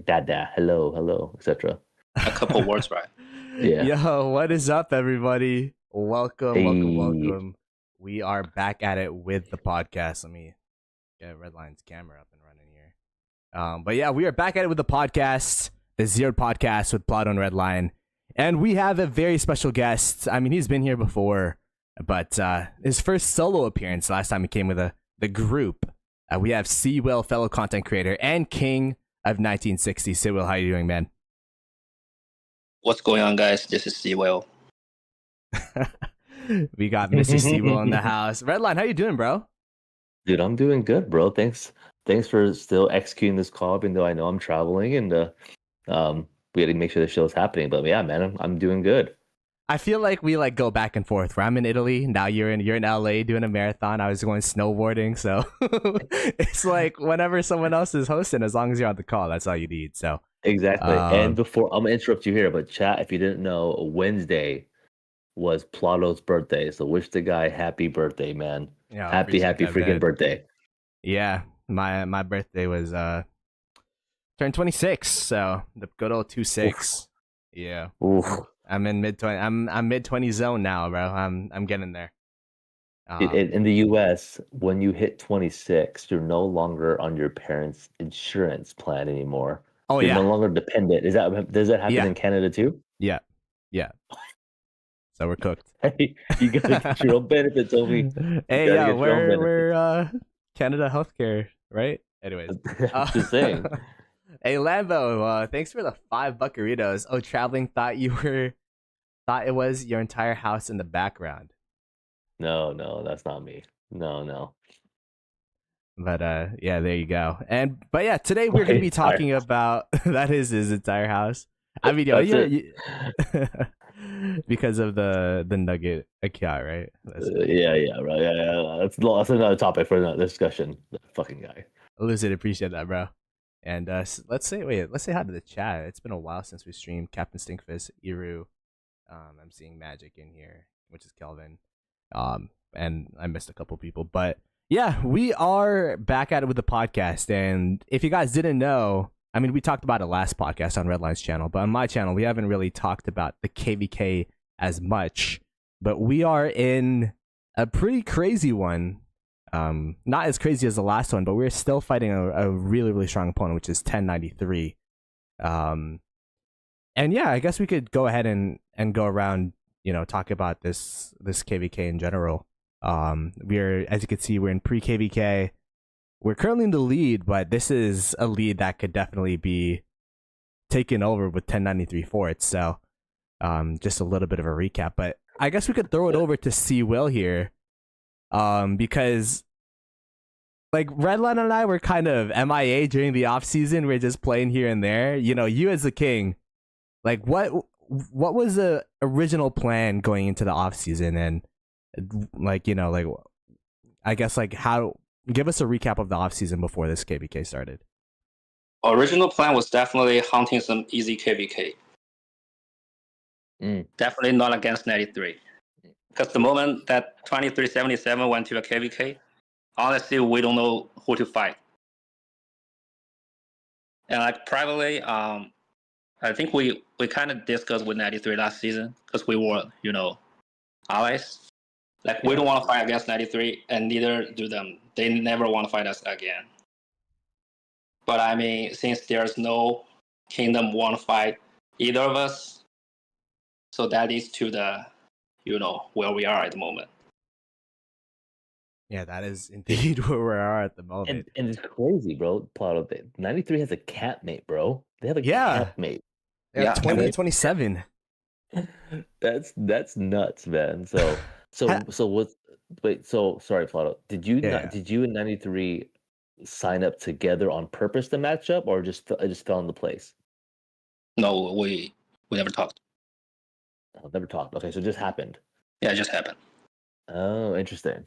dada, hello, etc. A couple words, right? Yeah. Yo, what is up, everybody? Welcome, welcome, Hey. welcome. We are back at it with the podcast. Let me get Redline's camera up and running here. But yeah, we are back at it with the podcast, the ZEROED podcast with Ploto and Redline. And we have a very special guest. I mean, he's been here before, but his first solo appearance last time he came with the group. We have Seawell, fellow content creator and king of 1960. Seawell, how you doing, man? What's going on, guys? This is Sewell. We got Mr. Seawell in the house. Redline, how you doing, bro? Dude, I'm doing good, bro. Thanks for still executing this call, even though I know I'm traveling and we had to make sure the show's happening. But yeah, man, I'm doing good. I feel like we go back and forth. Where I'm in Italy, now you're in LA doing a marathon. I was going snowboarding, so it's like whenever someone else is hosting, as long as you're on the call, that's all you need. So Exactly. And before I'm gonna interrupt you here, but chat, if you didn't know, Wednesday was Plato's birthday. So wish the guy happy birthday, man. yeah, Happy freaking birthday. Yeah, my birthday was turned 26, so the good old 26. Yeah. Oof. I'm in mid-20. I'm mid-20 zone now, bro. I'm getting there. In the US, when you hit 26, you're no longer on your parents' insurance plan anymore. Oh You're yeah. no longer dependent. Does that happen Yeah. in Canada too? Yeah. So we're cooked. Hey, you gotta get your own benefits, Obi. Hey, gotta yeah, get your own we're Canada healthcare, right? Anyways, Just saying. Hey Lambo, thanks for the $5 buccaritos. Oh, traveling thought it was your entire house in the background. No, that's not me. No. But yeah, there you go. But yeah, today we're gonna be talking about that is his entire house. I mean, yo, you because of the nugget account, right? Yeah, right. Yeah. That's another topic for another discussion. That fucking guy. Lucid, appreciate that, bro. And let's say hi to the chat. It's been a while since we streamed. Captain Stinkfist, Iru. I'm seeing Magic in here, which is Kelvin. And I missed a couple people, but yeah, we are back at it with the podcast. And if you guys didn't know, I mean, we talked about it last podcast on Redline's channel, but on my channel, we haven't really talked about the KVK as much. But we are in a pretty crazy one. Not as crazy as the last one, but we're still fighting a really, really strong opponent, which is 1093. And yeah, I guess we could go ahead and go around, talk about this KVK in general. We're, as you can see, we're in pre-KVK. We're currently in the lead, but this is a lead that could definitely be taken over with 1093 forts. So just a little bit of a recap, but I guess we could throw it over to Seawell here. Because like Redline and I were kind of MIA during the off season. We're just playing here and there. You as the king, like what was the original plan going into the off season, and I guess how give us a recap of the off season before this KVK started. Original plan was definitely hunting some easy KVK. Definitely not against 93. Because the moment that 2377 went to a KVK, honestly, we don't know who to fight. And privately, I think we kind of discussed with 93 last season because we were, allies. We don't want to fight against 93, and neither do them. They never want to fight us again. But I mean, since there's no kingdom want to fight either of us, so that leads to the, where we are at the moment. Yeah, that is indeed where we are at the moment. And it's crazy, bro. Ploto, 93 has a cat mate, bro. They have a cat mate. Yeah, 2027. That's nuts, man. So what? Wait, so sorry, Ploto. Did you and 93 sign up together on purpose to match up, or just fell into place? No, we never talked. Oh, never talked. Okay, so it just happened. Yeah, it just happened. Oh, interesting.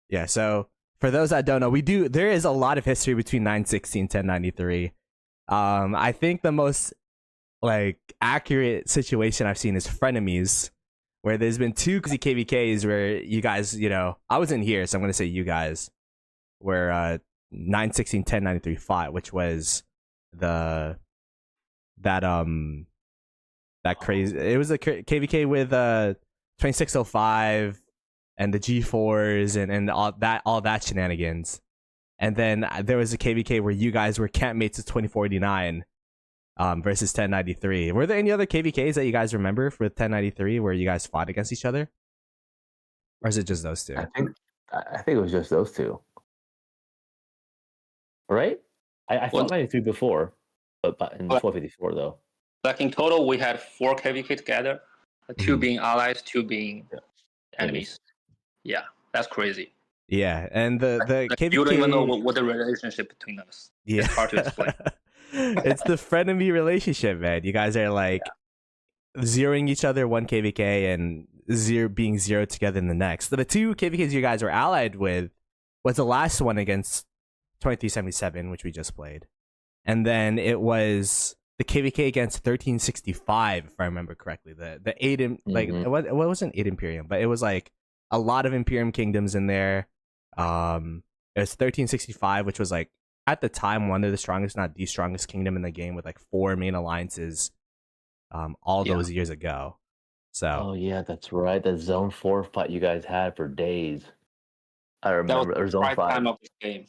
Yeah, so for those that don't know, there is a lot of history between 916 and 1093. I think the most accurate situation I've seen is frenemies, where there's been two KVKs where you guys, I wasn't here, so I'm gonna say you guys, where 916 1093 fought, which was the that crazy. It was a KVK with 2605 and the G4s and all that shenanigans. And then there was a KVK where you guys were campmates of 2049 versus 1093. Were there any other KVKs that you guys remember for 1093 where you guys fought against each other? Or is it just those two? I think it was just those two. Right? I fought 93 before, but in 1254 though. Like in total, we had 4 KVK together, 2 being allies, 2 being enemies. Yeah, that's crazy. Yeah, and the KVK... You don't even know what the relationship between us. Yeah. It's hard to explain. It's the frenemy relationship, man. You guys are like zeroing each other one KVK and being zeroed together in the next. The 2 KVKs you guys were allied with was the last one against 2377, which we just played. And then it was the KVK against 1365, if I remember correctly. The 8 like it wasn't 8 Imperium, but it was like a lot of Imperium kingdoms in there. It was 1365, which was like at the time one of the strongest, not the strongest kingdom in the game, with like 4 main alliances all those years ago. So oh yeah, that's right. That Zone 4 fight you guys had for days. I remember. Or Zone 5. Time of this game.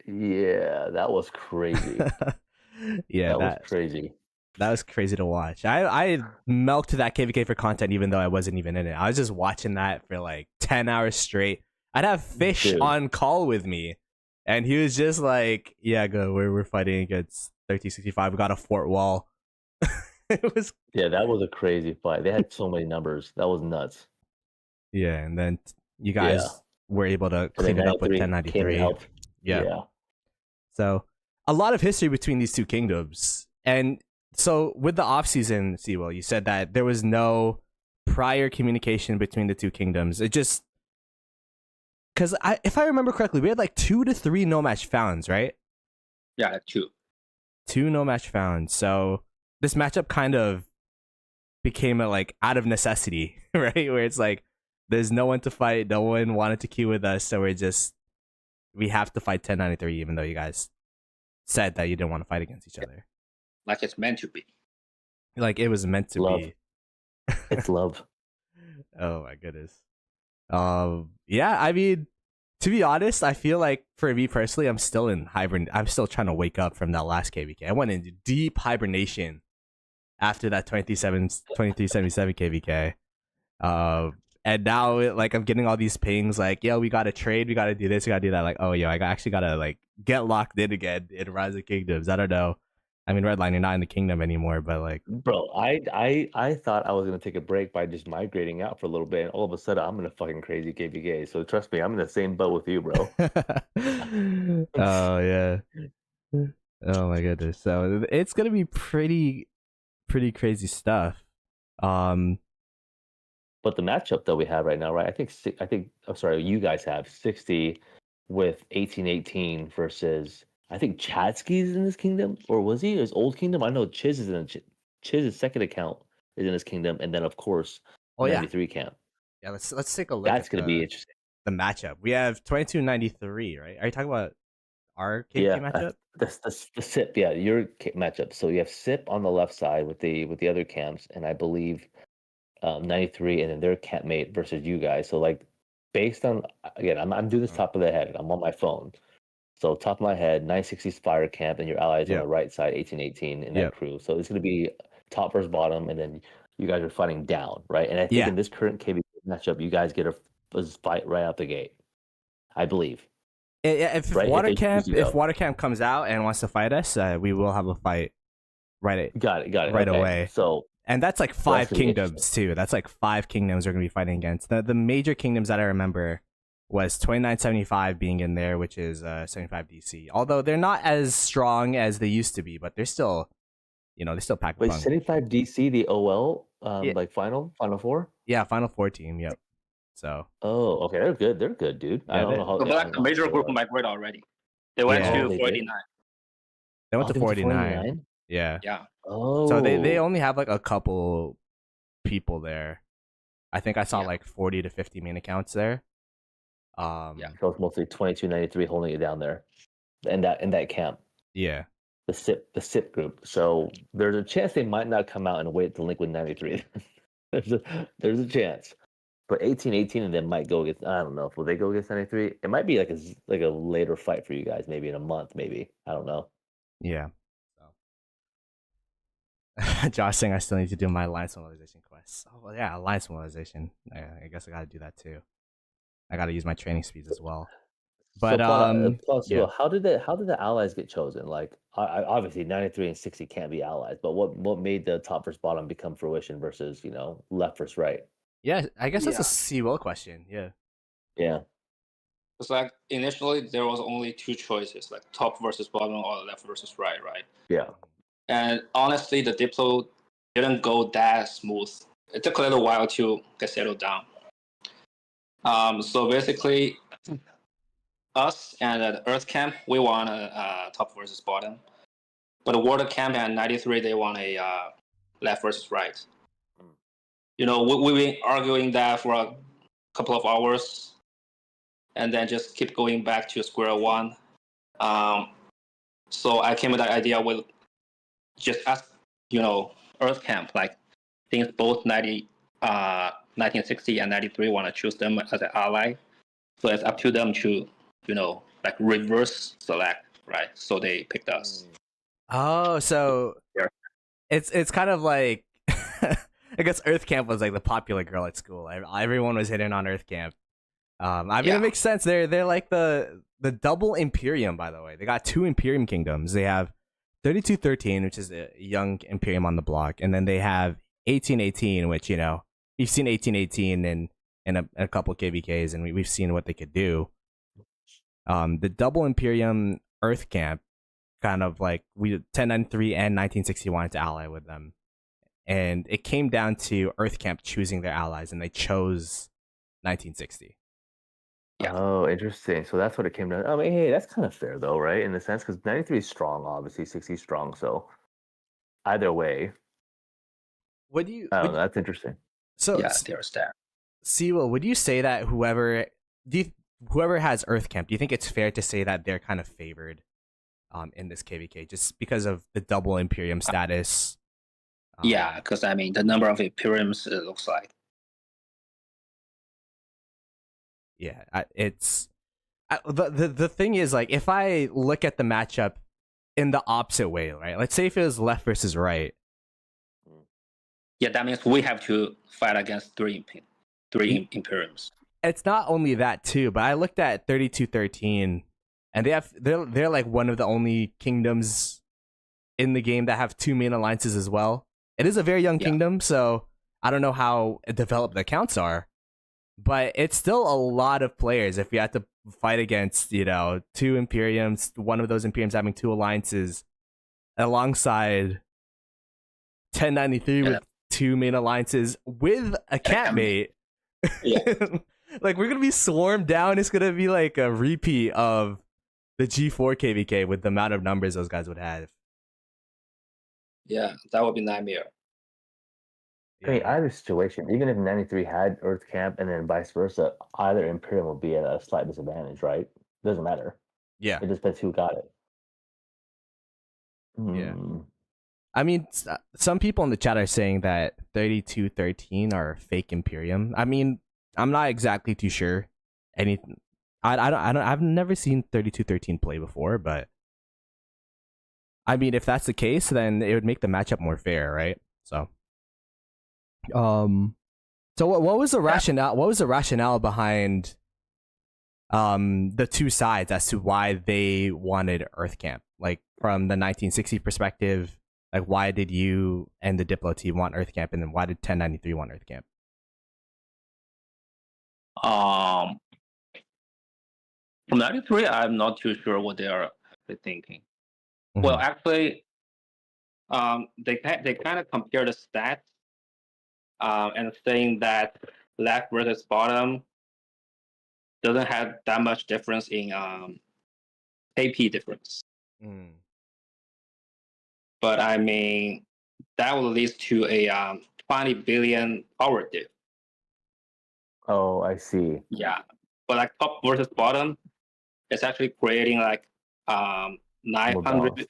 Yeah, that was crazy. Yeah, that was crazy. That was crazy to watch. I milked that KVK for content even though I wasn't even in it. I was just watching that for like 10 hours straight. I'd have Fish on call with me, and he was just like, "Yeah, go. We're fighting against 1365. We got a fort wall." It was that was a crazy fight. They had so many numbers. That was nuts. Yeah, and then you guys were able to clean it up with 1093. Yeah. So a lot of history between these 2 kingdoms. And so with the off season, Sewell, you said that there was no prior communication between the 2 kingdoms. It just because if I remember correctly, we had like 2 to 3 no match founds, right? Yeah, 2 no match founds. So this matchup kind of became a like out of necessity, right? Where it's like there's no one to fight, no one wanted to queue with us, so we have to fight 1093, even though you guys said that you didn't want to fight against each other. Like it's meant to be. Like it was meant to be. It's love. Oh my goodness. Yeah, I mean, to be honest, I feel like for me personally, I'm still trying to wake up from that last KVK. I went into deep hibernation after that 2377 KVK. And now I'm getting all these pings like, yo, we gotta trade, we gotta do this, we gotta do that. Like, oh yo, I actually gotta like get locked in again in Rise of Kingdoms. I don't know. I mean, Redline, you're not in the kingdom anymore, but like, bro, I thought I was gonna take a break by just migrating out for a little bit, and all of a sudden I'm in a fucking crazy KVK. So trust me, I'm in the same boat with you, bro. Oh yeah. Oh my goodness. So it's gonna be pretty crazy stuff. But the matchup that we have right now, right? I think. I'm sorry, you guys have 60 with 1818 versus. I think Chadsky's in this kingdom, or was he his old kingdom? I know Chiz is in Chiz's second account is in his kingdom, and then of course 93 camp. Yeah, let's take a look. That's gonna be interesting. The matchup we have 2293, right? Are you talking about our KVK matchup? The SIP, your matchup. So you have SIP on the left side with the other camps, and I believe 93, and then their campmate versus you guys. So like based on again, I'm doing this top of the head. I'm on my phone. So top of my head, 960 Fire Camp, and your allies on the right side, 1818 in that crew. So it's going to be top versus bottom, and then you guys are fighting down, right? And I think in this current KVK matchup, you guys get a fight right out the gate, I believe. If Water Camp comes out and wants to fight us, we will have a fight right. Got it. Right away. So and that's like 5 kingdoms too. That's like 5 kingdoms we're going to be fighting against. The major kingdoms that I remember was 2975 being in there, which is 75 DC. Although they're not as strong as they used to be, but they're still, they're still packed. Wait, 75 DC, the OL, like Final Four? Yeah, Final Four team. Yep. So. Oh, okay, they're good. They're good, dude. I don't know how. But the major group migrated already. They went to 49. They went to 49. Yeah. Yeah. Oh. So they only have like a couple people there. I think I saw like 40 to 50 main accounts there. So it's mostly 2293 holding it down there, in that camp. Yeah. SIP group. So there's a chance they might not come out and wait to link with 93. there's a chance. But 18 and then might go against. I don't know. Will they go against 93? It might be like a later fight for you guys, maybe in a month, maybe. I don't know. Yeah. So. Josh saying I still need to do my alliance mobilization quests. Oh well, yeah, alliance mobilization. I guess I gotta do that too. I gotta use my training speeds as well. But so how did the allies get chosen? Like, obviously 93 and 60 can't be allies, but what made the top versus bottom become fruition versus left versus right? Yeah, I guess that's a CWO question. Yeah. Yeah. It's like initially there was only two choices, like top versus bottom or left versus right, right? Yeah. And honestly, the Diplo didn't go that smooth. It took a little while to get settled down. So basically, us and the Earth Camp, we want a top versus bottom. But the Water Camp and 93, they want a left versus right. We've been arguing that for a couple of hours and then just keep going back to square one. So I came with that idea with just ask, Earth Camp, like since both 1960 and 93 want to choose them as an ally. So it's up to them to, like reverse select, right? So they picked us. Oh, so it's kind of like I guess Earth Camp was like the popular girl at school. Everyone was hitting on Earth Camp. I mean, it makes sense. They're like the double Imperium, by the way. They got two Imperium kingdoms. They have 3213, which is a young Imperium on the block, and then they have 1818, which you've seen 1818 in a couple KVKs, and we've seen what they could do. The double Imperium Earth Camp, kind of like 1093 and 1960 wanted to ally with them, and it came down to Earth Camp choosing their allies, and they chose 1960. Yeah. Oh, interesting. So that's what it came down. I mean, hey, that's kind of fair though, right? In the sense, because 93 is strong, obviously 60 is strong. So either way, what do you? That's interesting. So yeah, there's that. Siwa, would you say that whoever has Earth Camp, do you think it's fair to say that they're kind of favored, in this KVK just because of the double Imperium status? Yeah, because I mean the number of Imperiums it looks like. Yeah, the thing is, like, if I look at the matchup in the opposite way, right? Let's say if it was left versus right. Yeah, that means we have to fight against three Imperiums. It's not only that too, but I looked at 3213, and they're like one of the only kingdoms in the game that have two main alliances as well. It is a very young kingdom, so I don't know how developed the accounts are, but it's still a lot of players if you have to fight against, two Imperiums, one of those Imperiums having two alliances alongside 1093 with two main alliances with a campmate. Yeah. Like, we're going to be swarmed down. It's going to be like a repeat of the G4 KVK with the amount of numbers those guys would have. Yeah, that would be nightmare. I mean, either situation, even if 93 had Earth Camp and then vice versa, either Imperium will be at a slight disadvantage, right? Doesn't matter. Yeah. It just depends who got it. Yeah. I mean, some people in the chat are saying that 3213 are fake Imperium. I mean, I'm not exactly too sure. I've never seen 3213 play before, but I mean, if that's the case, then it would make the matchup more fair, right? So, what was the rationale? What was the rationale behind the two sides as to why they wanted Earth Camp? Like, from the 1960 perspective, like, why did you and the Diplo team want Earth Camp, and then why did 1093 want Earth Camp? From 93, I'm not too sure what they are thinking. Mm-hmm. Well, actually, they kind of compare the stats and saying that left versus bottom doesn't have that much difference in AP difference. Mm. But I mean, that will lead to a 20 billion power diff. Oh, I see. Yeah, but like top versus bottom, it's actually creating like 900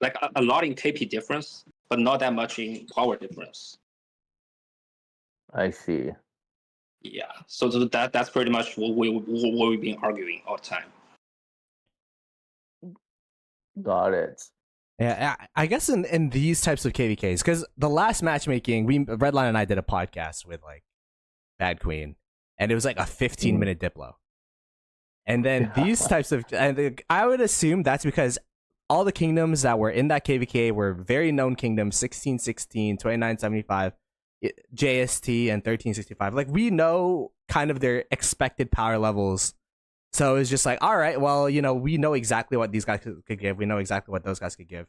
like a lot in KP difference, but not that much in power difference. I see. Yeah, so that's pretty much what we've been arguing all the time. Got it. Yeah, I guess in these types of KVKs, because the last matchmaking, Redline and I did a podcast with like Bad Queen, and it was like a 15-minute Diplo. And then these types of, I would assume that's because all the kingdoms that were in that KVK were very known kingdoms: 1616, 2975, JST, and 1365. Like, we know kind of their expected power levels. So it's just like, all right, well, you know, we know exactly what these guys could give. We know exactly what those guys could give.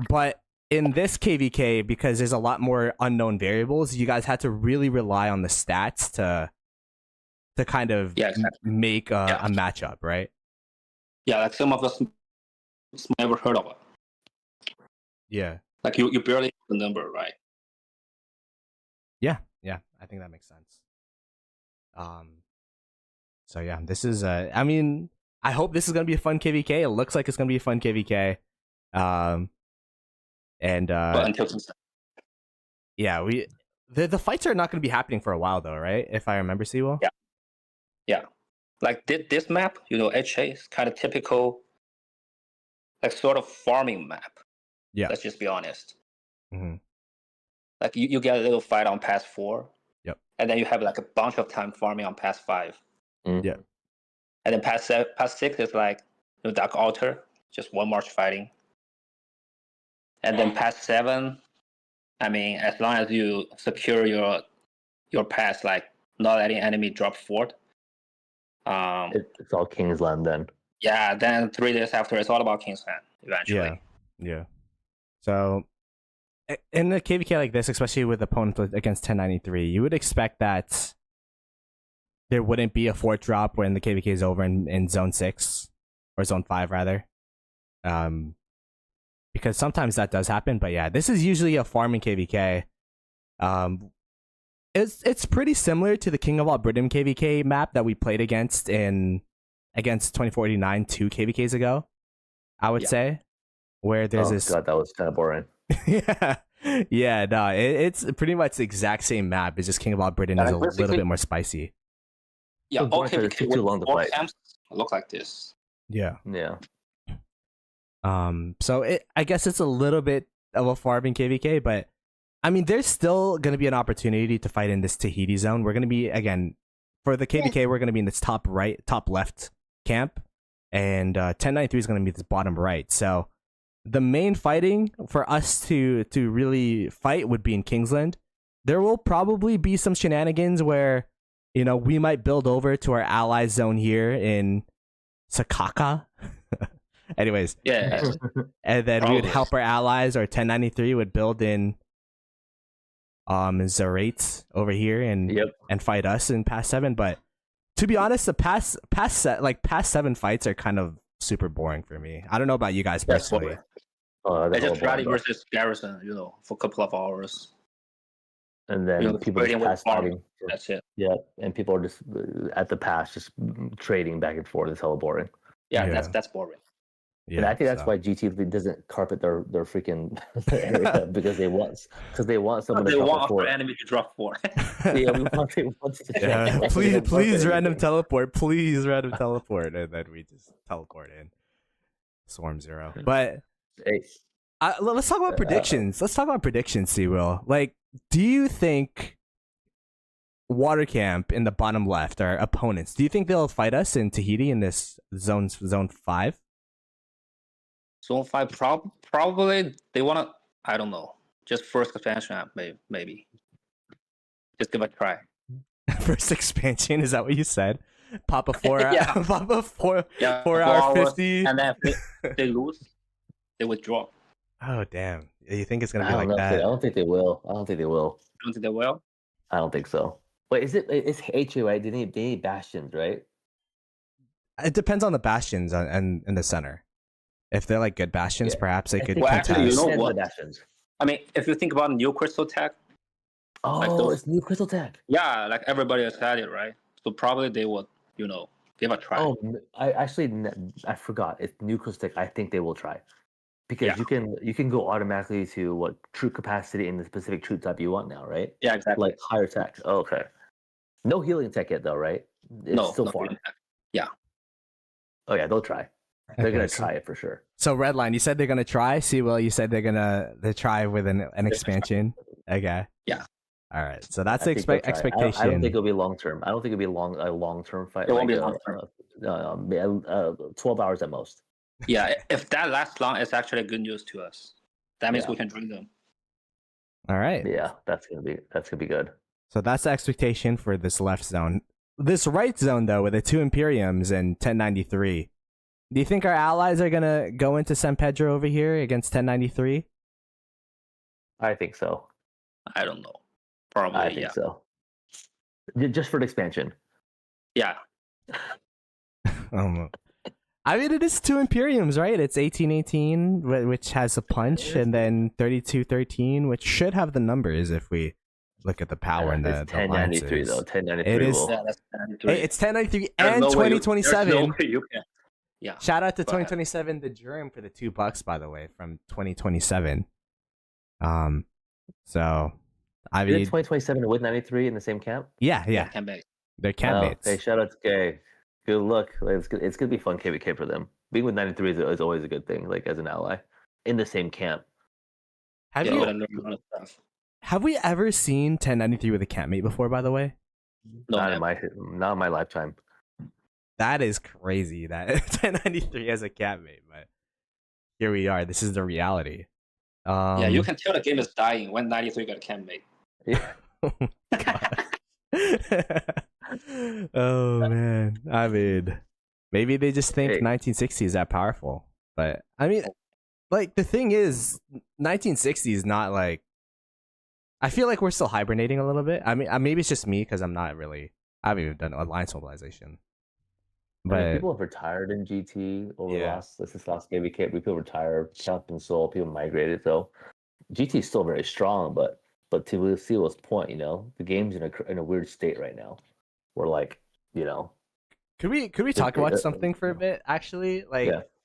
But in this KVK, because there's a lot more unknown variables, you guys had to really rely on the stats to kind of make a matchup, right? Yeah, like some of us never heard of it. Yeah. Like you barely have the number, right? Yeah, I think that makes sense. So yeah, this is I mean, I hope this is gonna be a fun KVK. It looks like it's gonna be a fun KVK. But until yeah, the fights are not gonna be happening for a while though, right? If I remember, Sewell. Yeah. Like this map, you know, HA is kind of typical, like sort of farming map. Yeah. Let's just be honest. Mm-hmm. Like you get a little fight on pass 4. Yep. And then you have like a bunch of time farming on pass 5. Mm-hmm. Yeah. And then pass 6 is like, you know, Dark Altar, just one march fighting. And then pass 7, I mean, as long as you secure your pass, like not letting enemy drop fort. It's all Kingsland then. Yeah, then 3 days after, it's all about Kingsland eventually. Yeah. So in a KVK like this, especially with opponents against 1093, you would expect that there wouldn't be a fort drop when the KVK is over in zone 6 or zone 5 rather. Because sometimes that does happen, but yeah, this is usually a farming KVK. It's pretty similar to the King of All Britain KVK map that we played against 2049 2 KVKs ago, I would say, where there's this. God, that was kind of boring. No, it's pretty much the exact same map. It's just King of All Britain is a little bit more spicy. Yeah, all KVK with too long to fight. camps look like this. Yeah. So I guess it's a little bit of a farming KVK, but I mean, there's still going to be an opportunity to fight in this Tahiti zone. We're going to be, again, for the KVK, we're going to be in this top left camp, and 1093 is going to be this bottom right. So the main fighting for us to really fight would be in Kingsland. There will probably be some shenanigans where, you know, we might build over to our ally zone here in Sakaka. Anyways. Yeah. And then we would help our allies, or 1093 would build in ZEROED over here and fight us in past 7. But to be honest, the past 7 fights are kind of super boring for me. I don't know about you guys personally. I just rally versus Garrison, you know, for a couple of hours. And then people just pass fighting. That's it. Yeah, and people are just at the pass, just trading back and forth. It's hella boring. Yeah. That's boring. Yeah, and I think that's why GT doesn't carpet their freaking area because they want someone to drop for enemy to drop for. Yeah, we want to. Please random teleport. Please random teleport, and then we just teleport in. Swarm 0. But let's talk about predictions. Let's talk about predictions, Sewell. Like, do you think Water Camp in the bottom left, our opponents, do you think they'll fight us in Tahiti in this zone 5? Zone 5, probably they want to, I don't know, just first expansion, maybe. Just give it a try. First expansion, is that what you said? Papa 4 Papa 4 hour 50. And then if they lose, they withdraw. Oh, damn. You think it's going to be like that? I don't think they will. You don't think they will? I don't think so. Wait, it's HA, right? They need bastions, right? It depends on the bastions and in the center. If they're like good bastions, perhaps they could contest. Actually, you know what? Bastions. I mean, if you think about new crystal tech. It's new crystal tech. Yeah, like everybody has had it, right? So probably they would, you know, give a try. I forgot. It's new crystal tech. I think they will try. Because you can go automatically to what troop capacity in the specific troop type you want now, right? Yeah, exactly. Like higher tech. Oh, okay. No healing tech yet, though, right? It's still far. Yeah. Oh yeah, they'll try. They're gonna try it for sure. So Redline, you said they're gonna try. Will, you said they try with an expansion. Okay. Yeah. All right. So that's the expectation. I don't think it'll be long term. I don't think it'll be a long term fight. It won't be long term. 12 hours at most. Yeah, if that lasts long, it's actually good news to us. That means we can drink them. All right. Yeah, that's gonna be good. So that's the expectation for this left zone. This right zone, though, with the 2 Imperiums and 1093. Do you think our allies are gonna go into San Pedro over here against 1093? I think so. I don't know. Probably. I think so. Just for the expansion. Yeah. I mean, it is 2 Imperiums, right? It's 1818, which has a punch, and then 3213, which should have the numbers if we look at the power and the 1093 though. 1093. It is. Yeah, that's 1093. Hey, it's 1093 and 2027. Yeah. Shout out to 2027, the germ for the $2, by the way, from 2027. So I mean, 2027 with 93 in the same camp. Yeah. They're campmates. Hey, shout out to K. Good luck. It's gonna be fun KVK for them. Being with 93 is always a good thing. Like as an ally in the same camp. Have we ever seen 1093 with a campmate before? By the way, not in my lifetime. That is crazy. That 1093 has a campmate, but here we are. This is the reality. Yeah, you can tell the game is dying when 93 got a campmate. Yeah. Oh man, I mean, maybe they just think 1960 is that powerful. But I mean, like the thing is, 1960 is not like. I feel like we're still hibernating a little bit. I mean, maybe it's just me because I haven't even done alliance mobilization. But people have retired in GT over this last KVK. People retired, Captain Soul, people migrated. So GT is still very strong, but to Seal's point, the game's in a weird state right now. We're like, could we talk about something for a bit? Actually,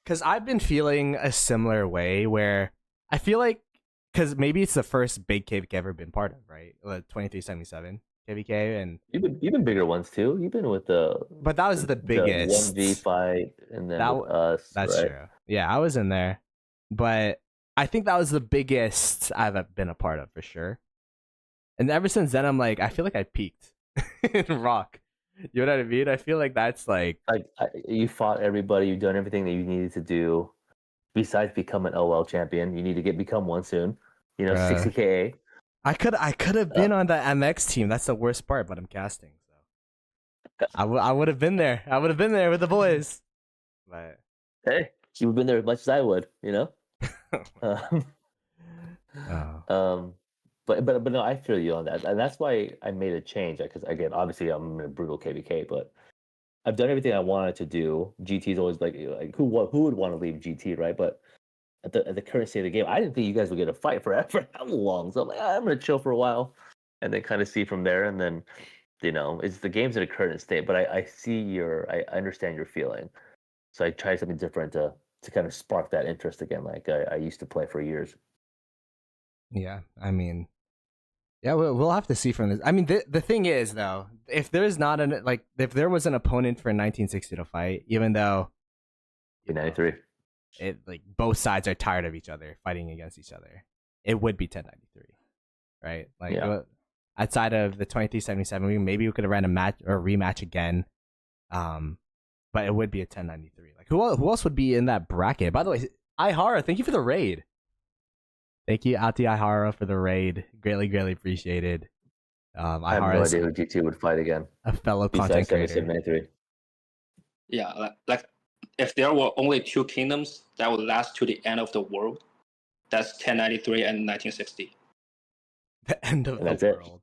because I've been feeling a similar way where I feel like because maybe it's the first big KVK I've ever been part of, right? 2377 KVK, and you've been bigger ones too. You've been with but that was the biggest 1v fight, and then with us. That's right? true. Yeah, I was in there, but I think that was the biggest I've been a part of for sure. And ever since then, I'm like, I feel like I peaked in Rock. You know what I mean? I feel like that's like you fought everybody. You've done everything that you needed to do. Besides become an OL champion, you need to become one soon. 60 KA. I could have been on the MX team. That's the worst part, but I'm casting. So I would have been there. I would have been there with the boys. But hey, you would have been there as much as I would. But no, I feel you on that, and that's why I made a change. Because again, obviously, I'm in a brutal KVK, but I've done everything I wanted to do. GT is always like who would want to leave GT, right? But at the current state of the game, I didn't think you guys would get a fight for how long. So I'm like, I'm gonna chill for a while, and then kind of see from there. And then, it's the game's in a current state. But I understand your feeling. So I tried something different to kind of spark that interest again, like I used to play for years. Yeah, I mean, yeah, we'll have to see from this. I mean, the thing is though, if there's not if there was an opponent for 1960 to fight, even though 93. It both sides are tired of each other fighting against each other, it would be 1093, right? Outside of the 2377, maybe we could have ran a match or a rematch again, but it would be a 1093. Like who else would be in that bracket? By the way, Ihara, thank you for the raid. Thank you, Ati Ihara, for the raid. Greatly appreciated. I have no idea who GT would fight again. A fellow content creator. Yeah, like if there were only 2 kingdoms that would last to the end of the world, that's 1093 and 1960. The end of the world.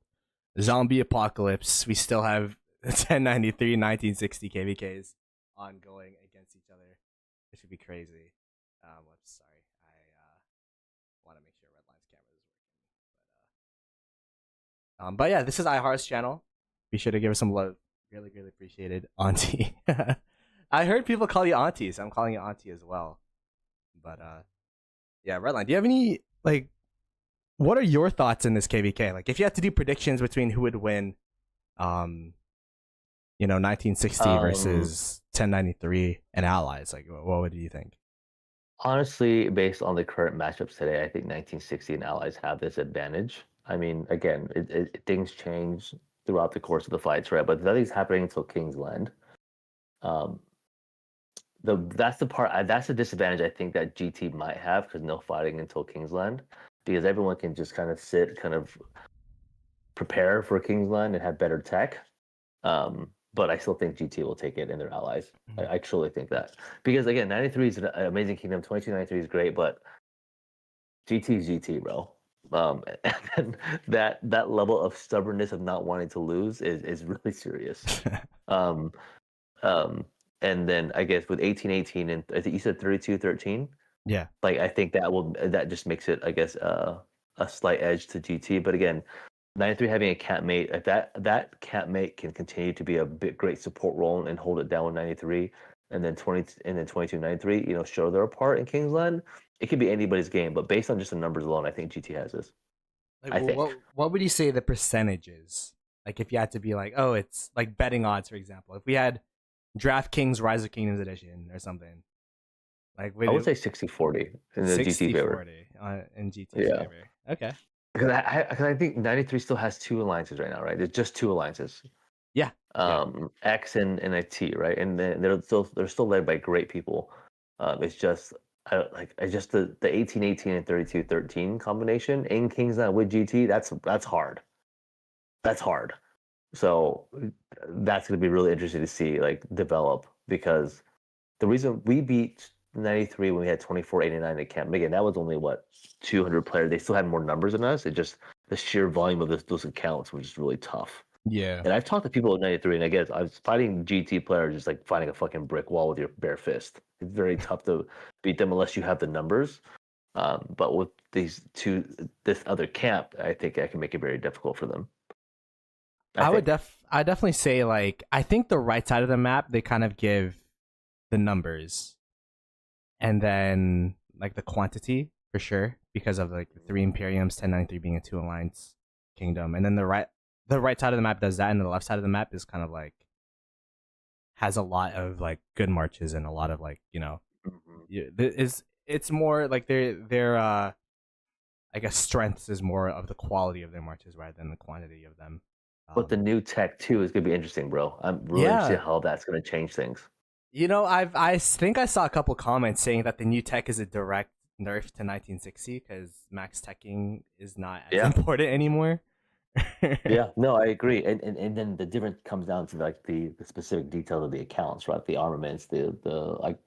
Zombie apocalypse. We still have 1093 and 1960 KVKs ongoing against each other. It should be crazy. Sorry. I want to make sure Redline's camera is working. But yeah, this is Ihara's channel. Be sure to give her some love. Really appreciated. Auntie. I heard people call you auntie, so I'm calling you auntie as well. But Yeah, Redline. Do you have any like? What are your thoughts in this KVK? Like, if you had to do predictions between who would win, um, 1960 Um, versus 1093 and Allies, like, what would you think? Honestly, based on the current matchups today, I think 1960 and Allies have this advantage. I mean, again, things change throughout the course of the fights, right? But nothing's happening until King's Land. Um, that's the part that's a disadvantage I think that GT might have because no fighting until King's Land because everyone can just kind of sit, kind of prepare for King's Land and have better tech. But I still think GT will take it and their allies. I truly think that because again, 93 is an amazing kingdom. 2293 is great, but GT is GT, bro. And that level of stubbornness of not wanting to lose is really serious. Um, um, and then I guess with 1818 and I think you said 3213. Yeah. Like I think that just makes it I guess a slight edge to GT. But again, 93 having a campmate, if that campmate can continue to be a great support role and hold it down with 93, and then 22 93, show their part in Kingsland, it could be anybody's game. But based on just the numbers alone, I think GT has this. Like, I think. what would you say the percentage is? Like, if you had to be like, oh, it's like betting odds, for example. If we had DraftKings Rise of Kingdoms edition or something, like I would say 60-40 in the GT favor. 60-40 in GT Yeah. favor. Okay. Because I think 93 still has two alliances right now, right? There's just two alliances. Yeah. X and a T, right? And they're still led by great people. It's just just the 1818 and 3213 combination in Kingsland with GT. That's hard. That's hard. So that's going to be really interesting to see like develop because the reason we beat 93 when we had 2489 at Camp Megan, that was only what 200 players. They still had more numbers than us. It just the sheer volume of those accounts was just really tough. Yeah. And I've talked to people at 93, and I guess I was fighting GT players just like fighting a fucking brick wall with your bare fist. It's very tough to beat them unless you have the numbers. But with this other camp, I think I can make it very difficult for them. I definitely say like I think the right side of the map they kind of give the numbers, and then like the quantity for sure because of like the 3 Imperiums, 1093 being a 2 alliance kingdom, and then the right side of the map does that, and the left side of the map is kind of like has a lot of like good marches and a lot of like it's more like their I guess strengths is more of the quality of their marches rather than the quantity of them. But the new tech too is gonna be interesting, bro. I'm really interested how that's gonna change things. I think I saw a couple comments saying that the new tech is a direct nerf to 1960 because max teching is not as important anymore. Yeah, no, I agree. And then the difference comes down to like the specific details of the accounts, right? The armaments, the like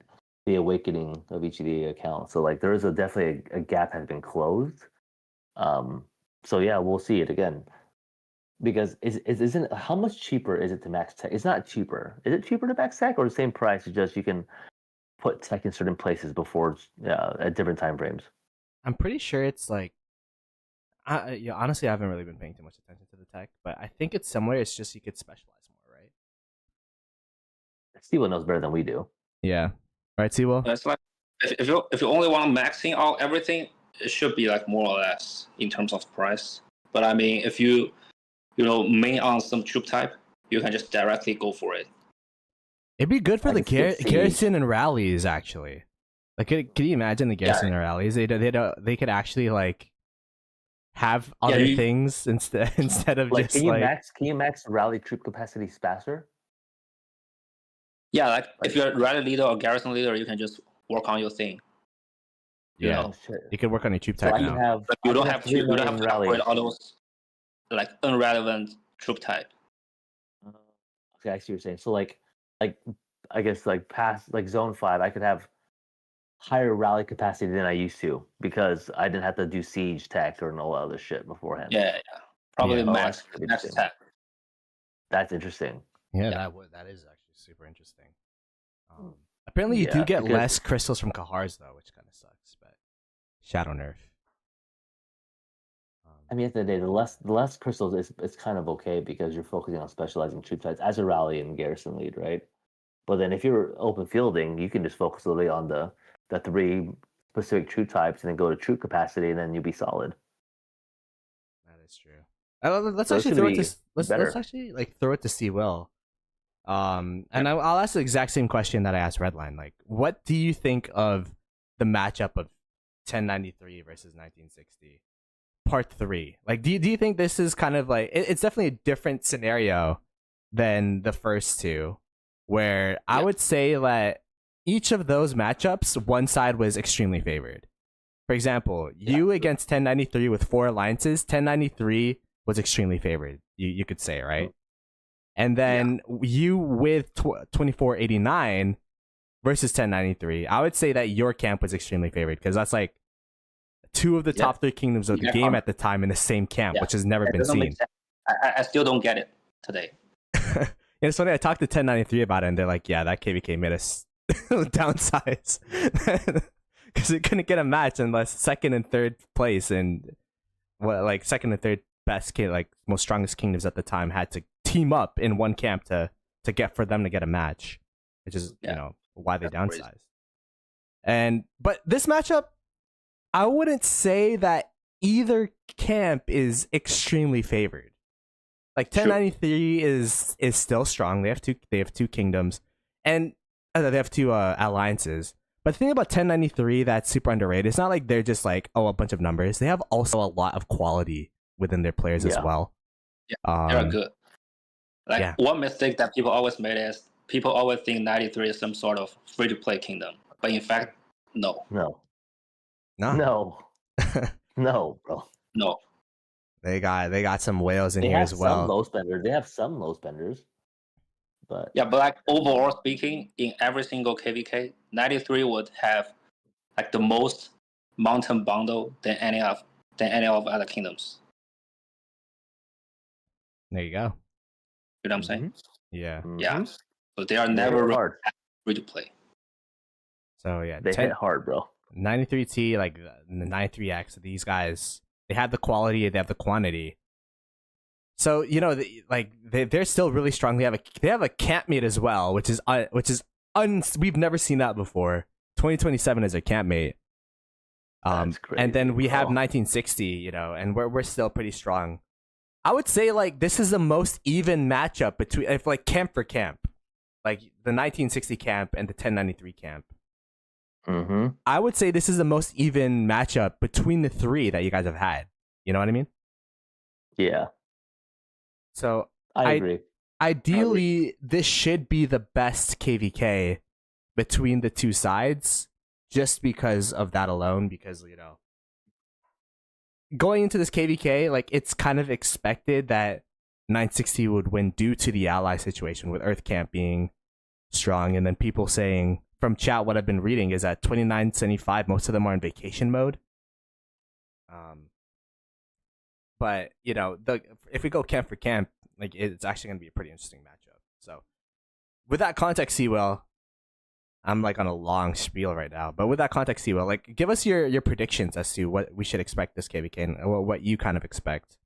the awakening of each of the accounts. So like there is definitely a gap has been closed. So yeah, we'll see it again. Because isn't it, how much cheaper is it to max tech? It's not cheaper. Is it cheaper to max tech or the same price? It's just you can put tech in certain places before at different time frames. I'm pretty sure it's like honestly I haven't really been paying too much attention to the tech, but I think it's similar. It's just you could specialize more, right? Steve knows better than we do. Yeah. Right, Siwo? It's like if you only want maxing out everything, it should be like more or less in terms of price. But I mean if you main on some troop type, you can just directly go for it. It'd be good for the garrison and rallies, actually. Like, could you imagine the garrison and rallies? They could actually like have other things instead of like, just can you max rally troop capacity faster? Yeah, like if you're a rally leader or garrison leader, you can just work on your thing. Yeah, you could work on your troop type now. You don't have to upgrade all those like irrelevant troop type. Okay, I see what you're saying. So like I guess like past like zone 5, I could have higher rally capacity than I used to because I didn't have to do siege tech or all other shit beforehand. Yeah. Probably max tech. That's interesting. Yeah, that is actually super interesting. Apparently you do get less crystals from Kahars though, which kind of sucks, but shadow nerf. I mean, at the end of the day, the less crystals is kind of okay because you're focusing on specializing troop types as a rally and garrison lead, right? But then if you're open fielding, you can just focus literally on the 3 specific troop types and then go to troop capacity, and then you'll be solid. That is true. Let's So actually it's throw gonna it be to let's better. actually like throw it to see Will. And I'll ask the exact same question that I asked Redline. Like, what do you think of the matchup of 1093 versus 1960? Part 3. Like, do you think this is kind of like it's definitely a different scenario than the first two, where I would say that each of those matchups, one side was extremely favored. For example, you against 1093 with 4 alliances, 1093 was extremely favored. You could say, right? And then you with 2489 versus 1093, I would say that your camp was extremely favored because that's like 2 of the top 3 kingdoms of the game at the time in the same camp, which has never been seen. I still don't get it today. It's funny, I talked to 1093 about it, and they're like, yeah, that KVK made us downsize. Because it couldn't get a match unless second and third place and second and third best most strongest kingdoms at the time had to team up in one camp to get for them to get a match, which is why they downsized. But this matchup, I wouldn't say that either camp is extremely favored. Like 1093 is still strong. They have two kingdoms, and they have 2 alliances. But the thing about 1093 that's super underrated, it's not like they're just like, a bunch of numbers. They have also a lot of quality within their players as well. Yeah, they're good. One mistake that people always made is people always think 93 is some sort of free-to-play kingdom. But in fact, no. No, bro. No. They got some whales in here as well. They have some low spenders. But like overall speaking, in every single KVK, 93 would have like the most mountain bundle than any of other kingdoms. There you go. You know what I'm saying? Yeah. Yeah. So they are never hard. free to play. So yeah, they hit hard, bro. 93T, like the 93X, these guys, they have the quality, they have the quantity. So they're still really strong. They have a campmate as well, which is we've never seen that before. 2027 is a campmate. That's crazy, and then we have 1960, and we're still pretty strong. I would say like this is the most even matchup between camp for camp, like the 1960 camp and the 1093 camp. I would say this is the most even matchup between the 3 that you guys have had. You know what I mean? Yeah. So I agree. Ideally, this should be the best KVK between the 2 sides, just because of that alone. Because going into this KVK, like it's kind of expected that 960 would win due to the ally situation with Earth Camp being strong, and then people saying from chat, what I've been reading is that 2975, most of them are in vacation mode. But if we go camp for camp, like it's actually going to be a pretty interesting matchup. So with that context, Seawell, I'm like on a long spiel right now, but with that context, Seawell, like give us your predictions as to what we should expect this KVK and what you kind of expect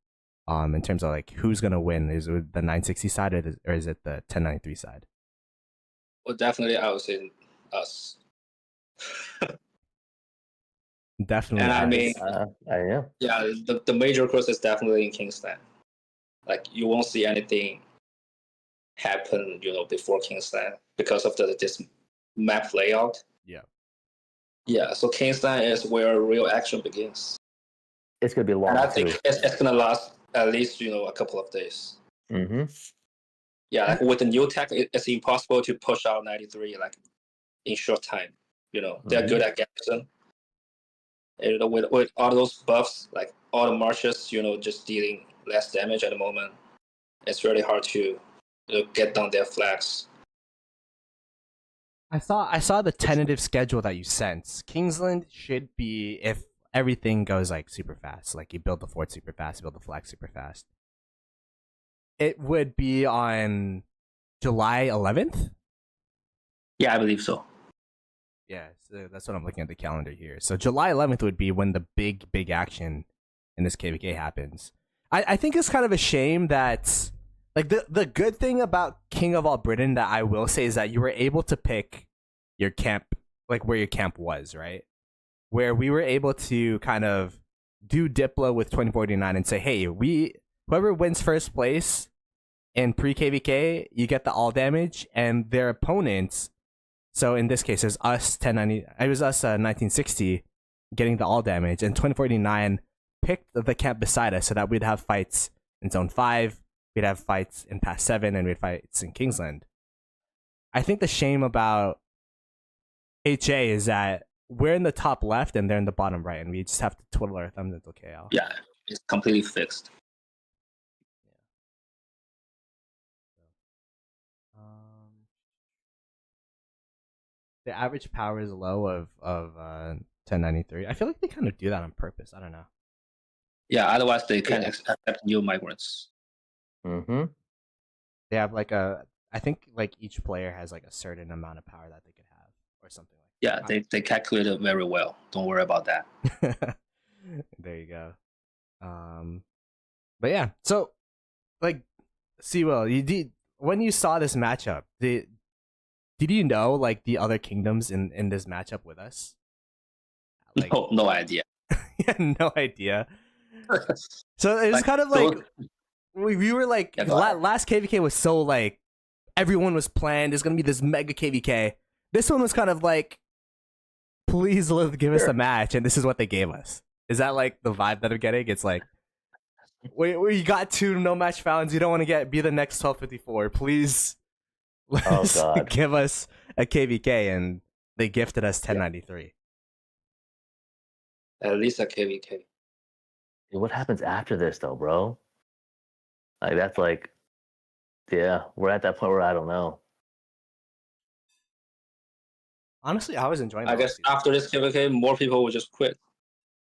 in terms of like who's going to win. Is it the 960 side or is it the 1093 side? Well, definitely I would say us. Definitely. And I mean, the major course is definitely in Kingsland. Like you won't see anything happen, before Kingsland because of this map layout. Yeah. So Kingsland is where real action begins. It's gonna be long. And I think it's gonna last at least a couple of days. Yeah, like with the new tech, it's impossible to push out 93 like in short time. They're good at garrison. And with all those buffs, like all the marches, just dealing less damage at the moment, it's really hard to get down their flags. I saw the tentative schedule that you sent. Kingsland should be, if everything goes like super fast, like you build the fort super fast, you build the flag super fast, it would be on July 11th. Yeah, I believe so. Yeah, so that's what I'm looking at the calendar here. So July 11th would be when the big action in this KVK happens. I think it's kind of a shame that, like, the good thing about King of All Britain that I will say is that you were able to pick your camp, like where your camp was, right? where we were able to kind of do Diplo with 2049 and say, hey, whoever wins first place in pre-KVK, you get the all damage, and their opponents. So in this case, it was us 1960 getting the all damage, and 2049 picked the camp beside us so that we'd have fights in Zone 5, we'd have fights in Pass 7, and we'd fights in Kingsland. I think the shame about HA is that we're in the top left and they're in the bottom right, and we just have to twiddle our thumbs until KL. Yeah, it's completely fixed. The average power is low of 1093. I feel like they kind of do that on purpose. I don't know. Yeah, otherwise they can't accept new migrants. Mm-hmm. They have like I think like each player has like a certain amount of power that they could have or something like that. Yeah, they calculate it very well. Don't worry about that. There you go. But yeah, so like, Sewell, when you saw this matchup, did you know like the other kingdoms in this matchup with us? Like, no idea. Yeah, no idea. So it was like, kind of like we were like last KVK was so like everyone was planned. There's gonna be this mega KVK. This one was kind of like, please give us a match, and this is what they gave us. Is that like the vibe that I'm getting? It's like we got 2 no match founds. You don't want to be the next 1254. Please, give us a KVK, and they gifted us 1093. At least a KVK. What happens after this, though, bro? Like, that's like, yeah, we're at that point where I don't know. Honestly, I was enjoying. I guess after this KVK, more people will just quit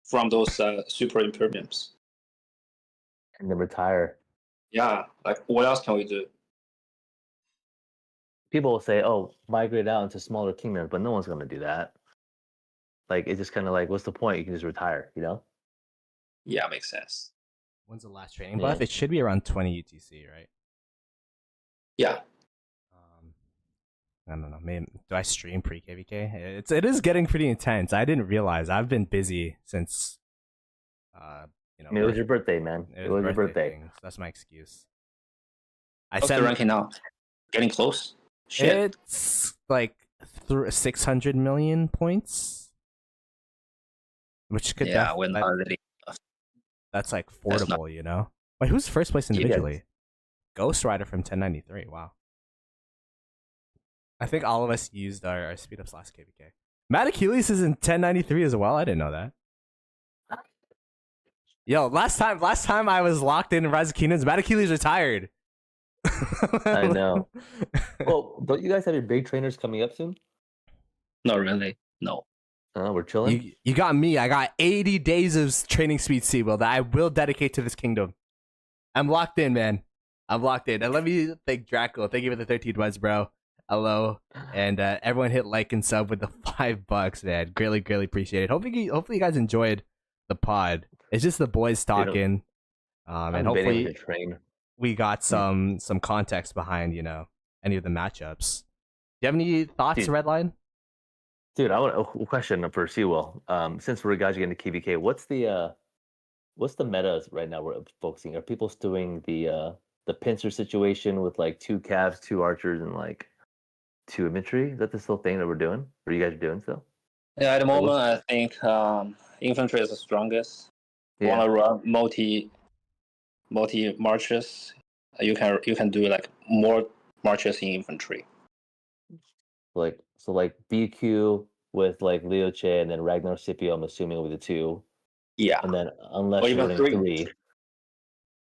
from those super imperiums and then retire. Yeah, like what else can we do? People will say, "Oh, migrate out into smaller kingdoms," but no one's gonna do that. Like, it's just kind of like, what's the point? You can just retire, you know? Yeah, makes sense. When's the last training buff? It should be around 20 UTC, right? Yeah. I don't know. Maybe, do I stream pre-KVK? It is getting pretty intense. I didn't realize. I've been busy since, it was your birthday, man. It was your birthday. Things. That's my excuse. What's the ranking now? Getting close? Shit. It's like 600 million points. Which could that's like affordable, you know? Wait, who's first place individually? Ghost Rider from 1093. Wow. I think all of us used our speed ups last KVK. Matt Achilles is in 1093 as well. I didn't know that. Yo, last time I was locked in Rise of Kingdoms, Matt Achilles retired. I know. Well, don't you guys have your big trainers coming up soon? Not really. No. We're chilling. You got me. I got 80 days of training speed, Seawell, that I will dedicate to this kingdom. I'm locked in, man. I'm locked in. And let me thank Draco. Thank you for the 13 months, bro. Hello. And everyone hit like and sub with the $5, man. Greatly appreciate it. Hopefully you guys enjoyed the pod. It's just the boys talking. And hopefully we got some context behind, any of the matchups. Do you have any thoughts, Redline? Dude, I want a question for Sewell. Since we're gauging into KVK, what's the meta right now we're focusing? Are people doing the pincer situation with like 2 calves, 2 archers, and like 2 infantry? Is that the still thing that we're doing? Or you guys are doing still? Yeah, at the moment I think infantry is the strongest. Yeah. Want to run multi marches? You can do like more marches in infantry. So like BQ with like Leo Che and then Ragnar Scipio, I'm assuming will be the 2. Yeah. And then unless you're running 3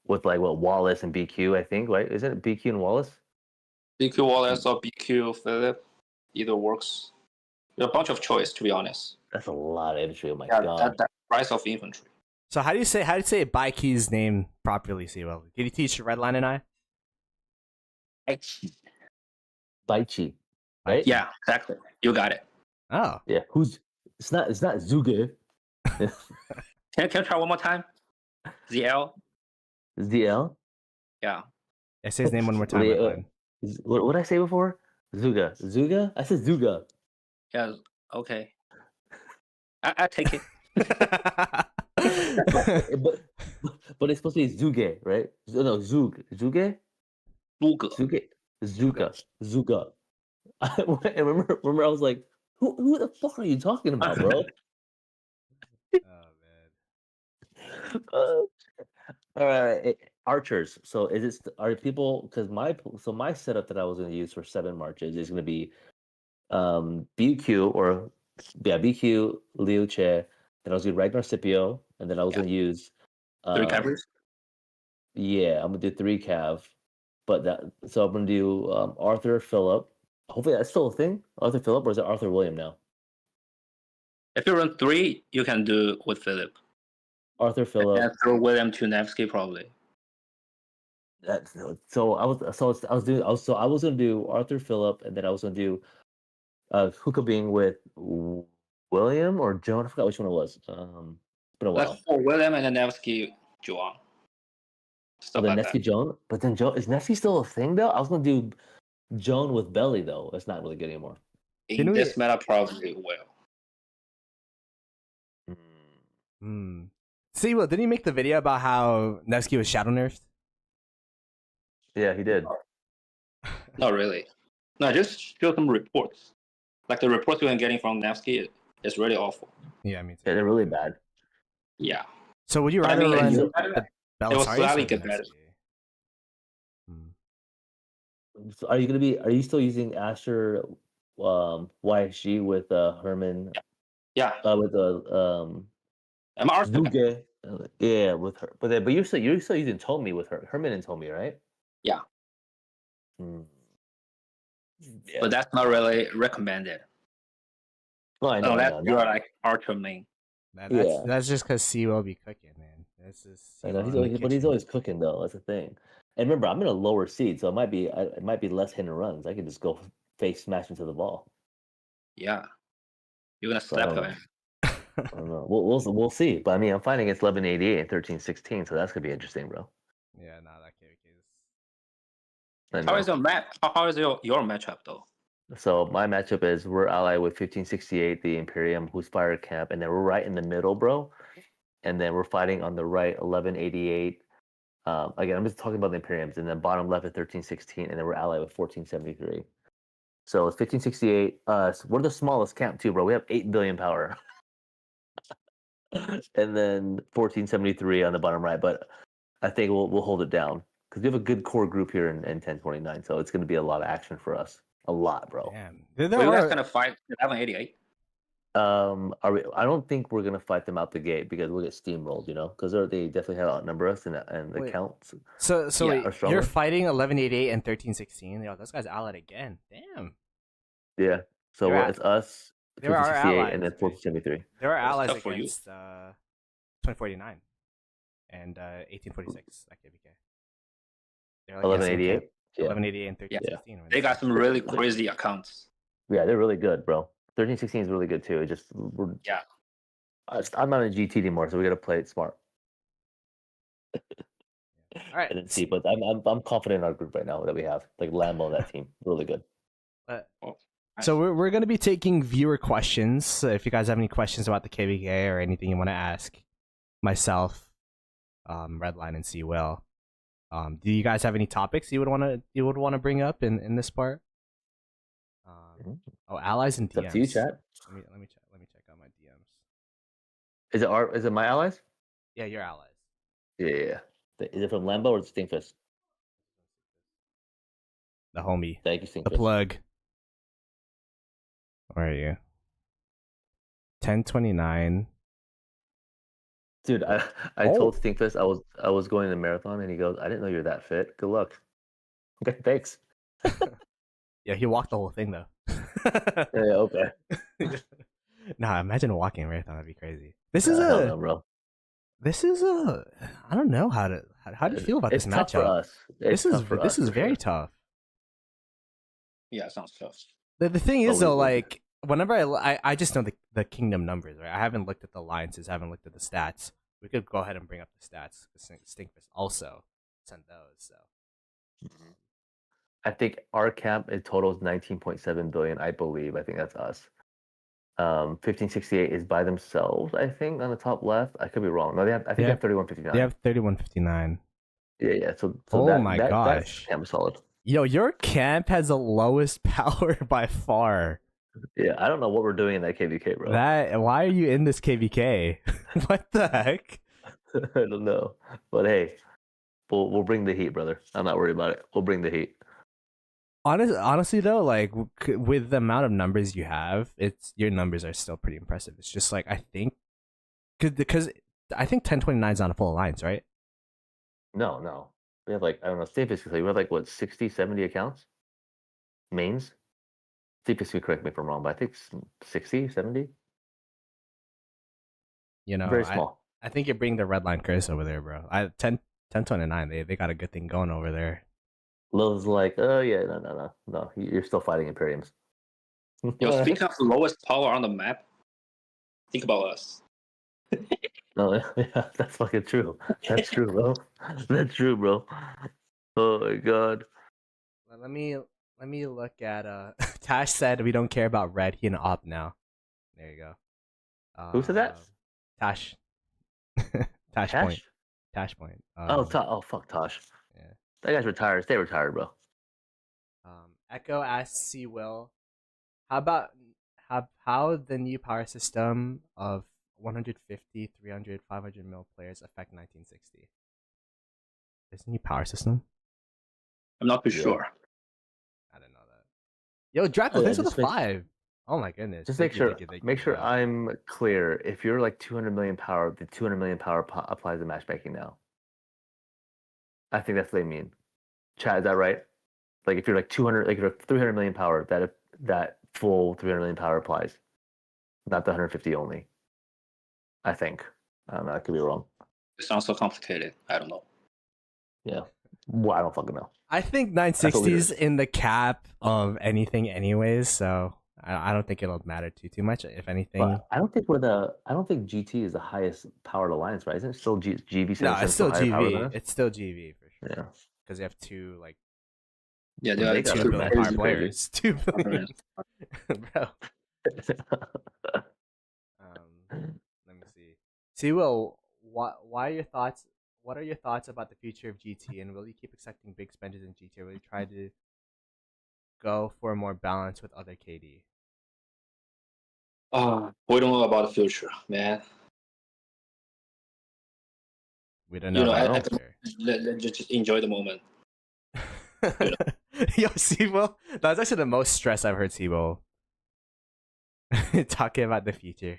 with like Wallace and BQ, I think, right? Isn't it BQ and Wallace? BQ Wallace or BQ Philip, either works. There's a bunch of choice, to be honest. That's a lot of infantry. Oh my god. That price of infantry. So how do you say Baiki's name properly, Sewell? Did you teach Redline and I? Baichi. Right? Yeah, exactly. You got it. Oh. Yeah. It's not Zuge. Can you try one more time? ZL? ZL? Yeah. I say his name one more time. What did I say before? Zuga. I said Zuga. Yeah, okay. I take it. but it's supposed to be Zuge, right? No, Zuge. Zuge. Zuga. I remember I was like, who the fuck are you talking about, bro? Oh man. All right, archers. So are people, because my setup that I was going to use for 7 marches is going to be BQ Liu Che, then I was going to Ragnar Scipio, and then I was going to use 3 cavalries. yeah, I'm gonna do 3 cav, so I'm gonna do Arthur Phillip. Hopefully that's still a thing. Arthur Phillip, or is it Arthur William now? If you run 3, you can do with Philip. Arthur Phillip. And throw William to Nevsky probably. So I was gonna do Arthur Phillip, and then I was gonna do Hookah Being with William or Joan. I forgot which one it was. It's been a while. Like for William and then Nevsky, Joan. Stuff then like Nevsky that. Joan, but then Joan, is Nevsky still a thing though? I was gonna do Joan with Belly though. It's not really good anymore. In this meta, probably will. See, well, didn't he make the video about how Nevsky was shadow nerfed? Yeah, he did. Not really. No, just show some reports. Like the reports we've been getting from Nevsky is really awful. Yeah, I mean, they're really bad. Yeah. So would you rather run the it was slightly get better. So are you still using Asher YSG with Herman? Yeah. With I'm Zuge. Yeah, with her. But you're still using Tomi with her. Herman and Tomi, right? Yeah. Yeah. But that's not really recommended. Oh, I know. Unless you're like Archer main. That's just because C will be cooking, man. That's just. I know he's always cooking though. That's the thing. And remember, I'm in a lower seed, so it might be less hit and runs. I can just go face smash into the ball. Yeah, you're gonna slap him. I don't know. We'll see. But I mean, I'm fighting against 1188 and 1316, so that's gonna be interesting, bro. Yeah, no, that KVK is. How is your How is your matchup though? So my matchup is we're allied with 1568, the Imperium, who's fire camp, and then we're right in the middle, bro. And then we're fighting on the right 1188. Again, I'm just talking about the Imperiums, and then bottom left at 1316, and then we're allied with 1473. So it's 1568. We're the smallest camp too, bro. We have 8 billion power. And then 1473 on the bottom right, but I think we'll hold it down because we have a good core group here in 1029, so it's going to be a lot of action for us. A lot, bro. Damn. Are you guys going to fight 1188? I don't think we're gonna fight them out the gate because we'll get steamrolled, because they definitely have outnumber us and the counts. So wait, you're fighting 1188 and 1316. Yo, those guys allied again. Damn. Yeah. So it's us, 1568, and then 1473. There are allies against 2049 and 1846 at KVK. 1188. 1188 and 1316. Yeah. They got some really crazy accounts. Yeah, they're really good, bro. 1316 is really good too. I'm not a GT anymore, so we got to play it smart. All right. And then see, but I'm confident in our group right now that we have like Lambo on that team, really good. So we're going to be taking viewer questions. So if you guys have any questions about the KVK or anything you want to ask myself, Redline and C Will, do you guys have any topics you would want to bring up in this part? Allies and DMs. It's up to you, chat. Let me check out my DMs. Is it my allies? Yeah, your allies. Yeah. Is it from Lambo or Stinkfist? The homie. Thank you, Stinkfist. The plug. Where are you? 1029. Dude, I told Stinkfist I was going to the marathon, and he goes, "I didn't know you're that fit. Good luck." Okay, thanks. Yeah, he walked the whole thing though. Yeah, okay. Nah, imagine walking a marathon. That'd be crazy. This is I don't know how do you feel about this matchup? For us. This is very tough. Yeah, it sounds tough. The thing is though, like whenever I just know the kingdom numbers, right? I haven't looked at the alliances, I haven't looked at the stats. We could go ahead and bring up the stats. Stinkfist also sent those, so. I think our camp in total is 19.7 billion, I believe. I think that's us. 1568 is by themselves, I think, on the top left. I could be wrong. No, I think they have 3159. They have 3159. Yeah. So Oh my that's gosh. kind of solid. Yo, your camp has the lowest power by far. Yeah, I don't know what we're doing in that KVK, bro. Why are you in this KVK? What the heck? I don't know, but hey, we'll bring the heat, brother. I'm not worried about it. We'll bring the heat. Honestly though, like with the amount of numbers you have, your numbers are still pretty impressive. It's just like I think because I think 1029 is not a full alliance, right? No. We have like, I don't know, statistically, we have like what, 60, 70 accounts? Mains? Statistically, correct me if I'm wrong, but I think 60, 70? You know, Very small. I think you're bringing the red line curse over there, bro. 1029, they got a good thing going over there. Lil's like, oh yeah, no. You're still fighting Imperiums. Yo, speaking of the lowest power on the map, think about us. No, yeah, that's fucking true. That's true, bro. That's true, bro. Oh my god. Well, let me look at Tash said we don't care about red. He an op now. There you go. Who said that? Tash. Tash point. Tash point. Oh fuck Tosh. Yeah. That guy's retired. Stay retired, bro. Echo asks C Will, how about how the new power system of 150, 300, 500 mil players affect 1960? There's a new power system? I'm not too sure. I didn't know that. Yo, Draco, thanks for the just make- 5. Oh my goodness. Just Thank make you. sure I'm clear. If you're like 200 million power, the 200 million power applies to matchmaking now. I think that's what they mean. Chat, is that right? Like if you're like 200, like if you're 300 million power, that full 300 million power applies, not the 150 only. I think. I don't know. I could be wrong. It sounds so complicated. I don't know. Yeah. Well, I don't fucking know. I think 960's in the cap of anything anyways, so I don't think it'll matter too much. If anything, but I don't think GT is the highest powered alliance, right? Isn't it still GV? No, it's still GV. It's still GV for sure. Yeah, because you have two like they are 2 billion power players. 2 billion, bro. Let me see. See, Will, why are your thoughts? What are your thoughts about the future of GT, and will you keep accepting big spenders in GT, or will you try to go for more balance with other KD? We don't know about the future, man. We don't know about the future. Let's just enjoy the moment. Yo, Sibo, that's actually the most stress I've heard Sibo talking about the future.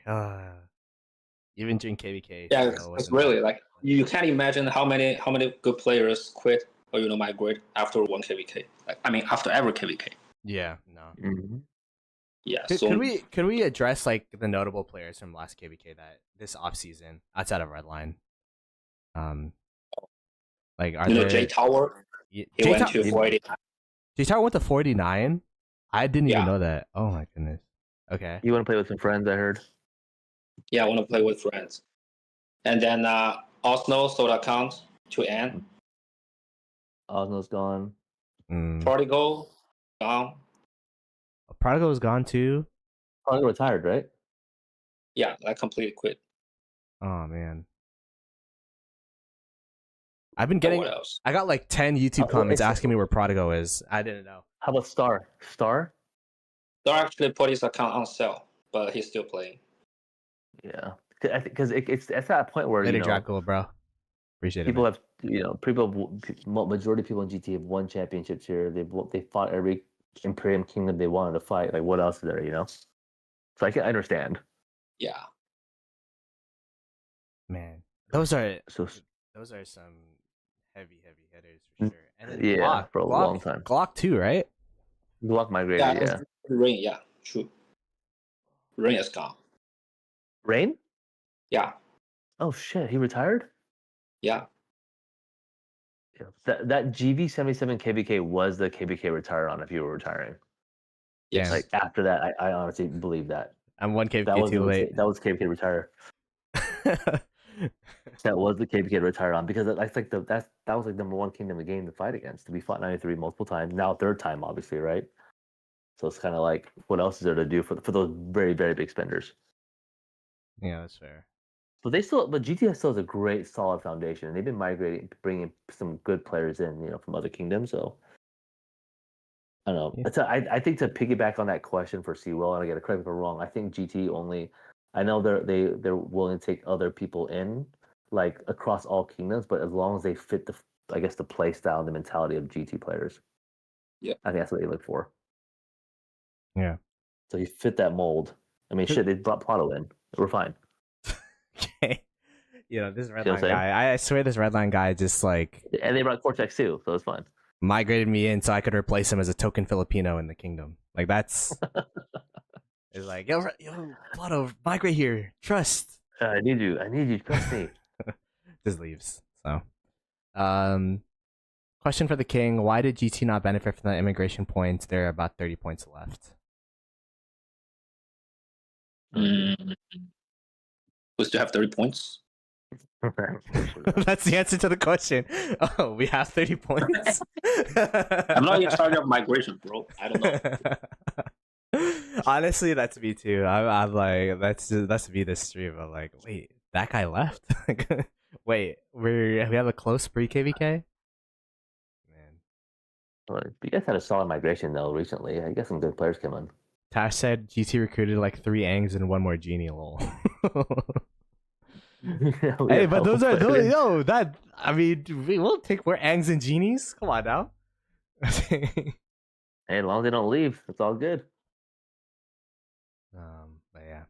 Even during KVK. Yeah, it's really like you can't imagine how many good players quit or migrate after one KVK. After every KVK. Yeah, no. Mm-hmm. Yeah. Could we address like the notable players from last KVK that this off season outside of Redline? Like are there J Tower? He went to 49. J Tower went to 49? I didn't even know that. Oh my goodness. Okay. You want to play with some friends, I heard. Yeah, I want to play with friends. And then Osno sold account to N. Osno's gone. Prodigal gone. Prodigal is gone too. Prodigal retired, right? Yeah, I completely quit. Oh man. I've been getting. I got like 10 YouTube comments asking me where Prodigal is. I didn't know. How about Star? Star actually put his account on sale, but he's still playing. Yeah, because it's at that point where Later, Draco, bro. Appreciate people it. Majority of people in GT have won championships here. They fought every Imperium Kingdom they wanted to fight. Like, what else is there? So I can understand. Yeah. Man, those are some heavy hitters for sure. And then Glock, for a long time. Glock too, right? Glock migrated. Yeah. Rain, yeah, true. Rain is gone. Rain? Yeah. Oh shit, he retired? Yeah. That GV77 KVK was the KVK retire on if you were retiring. Yes. Like after that, I honestly believe that. I'm one KVK too late. That was KVK retire. That was the KVK retire on because that was like number one kingdom of the game to fight against. To be fought 93 multiple times. Now third time, obviously, right? So it's kind of like, what else is there to do for those very, very big spenders? Yeah, that's fair. But GT still has a great, solid foundation. They've been migrating, bringing some good players in, from other kingdoms. So I don't know. Yeah. I think to piggyback on that question for Seawell, and I gotta correct me if I'm wrong. I think GT only. I know they're willing to take other people in, like across all kingdoms, but as long as they fit the play style and the mentality of GT players. Yeah, I think that's what they look for. Yeah. So you fit that mold. I mean, shit, they brought Ploto in. We're fine. Okay. This See Redline what I'm saying? guy. I swear this Redline guy just like And they brought Cortex too, so it's fine. migrated me in so I could replace him as a token Filipino in the kingdom. Like that's it's like yo Ploto, migrate here. Trust. I need you. Trust me. Just leaves. So, question for the king: why did GT not benefit from the immigration points? There are about 30 points left. we still have 30 points. That's the answer to the question. Oh, we have 30 points. I'm not in charge of migration, bro. I don't know. Honestly, that's me too. I'm like, that's me this stream. I'm like, wait, that guy left. Wait, we have a close pre KVK. Man, Well, you guys had a solid migration though recently. I guess some good players came in. Tash said GT recruited like 3 Angs and 1 more Genie. Lol. Hey, but those I mean, we will take more Angs and Genies. Come on now. Hey, as long as they don't leave, it's all good. But yeah.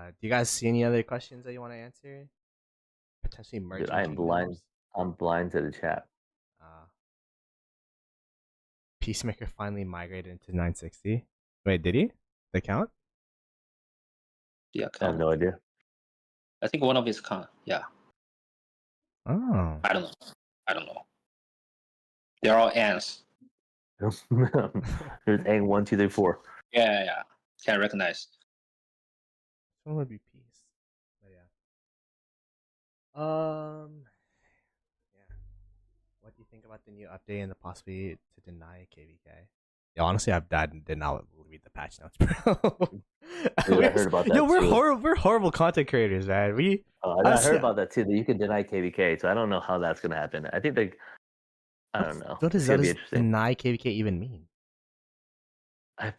Do you guys see any other questions that you want to answer? Potentially merging. Dude, I am blind. I'm blind to the chat. Peacemaker finally migrated into 960. Wait, did he? The count? Yeah, I have no idea. I think one of his con. Yeah. Oh. I don't know. They're all ants. There's Ang 1, 2, 3, 4. Yeah. Can't recognize. One would be peace. But yeah. Yeah. What do you think about the new update and the possibility to deny KVK? Yeah, honestly, I did not read the patch notes, bro. Dude, I heard about that. We're horrible content creators, man. I heard about that too. That you can deny KVK, so I don't know how that's gonna happen. I think I don't know. What does deny KVK even mean? I